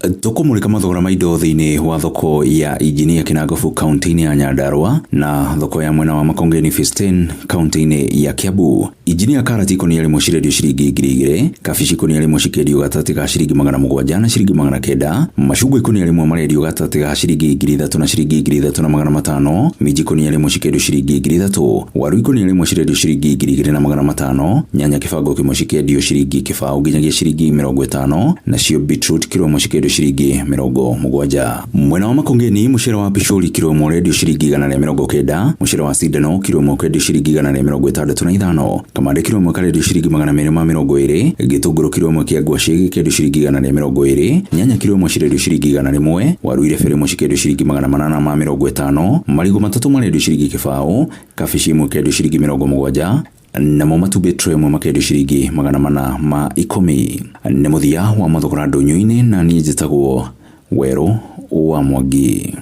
Tukumulika mathogora ma indo thiini wa thoko ya Injinia Kinangofu kaunti-ini ya Nyandarua na thoko ya mwena wa Makongeni Phase 10 kaunti-ini ya Kiambu. Injinia karati ikonia rimwe cirendio ciringi 2,000, kabici ikonia rimwe cikendio gatati ka ciringi 700 na ciringi 900, macungwa ikonia rimwe marendio gatati ka ciringi 3,000 na ciringi 3,500, minji ikonia rimwe cikendio ciringi 3,000, waru ikonia rimwe cirendio ciringi 2,500, nyanya kibango kimwe cikendio ciringi kibao nginyagia ciringi 50, nacio beetroot kilo imwe cikendio ciringi 70. Mwena wa Makongeni mucere wa pishori kilo imwe rendio ciringi 190, mucere wa Sindano kilo imwe kendio ciringi 165, kamande kilo imwe karendio ciringi 220, gitunguru kilo imwe kia ngwaci kendio ciringi 120, nyanya kilo imwe cirendio ciringi 100, waru ile fere imwe cikendio ciringi 850, marigo matatu marendio ciringi kibao, kabici imwe kendio ciringi 70, namo matumbĩ tray imwe makendio ciringi 410. Nĩ mũthia wa mathogora ndũnyũ-inĩ na niĩ njĩtagwo Werũ wa Mwangi.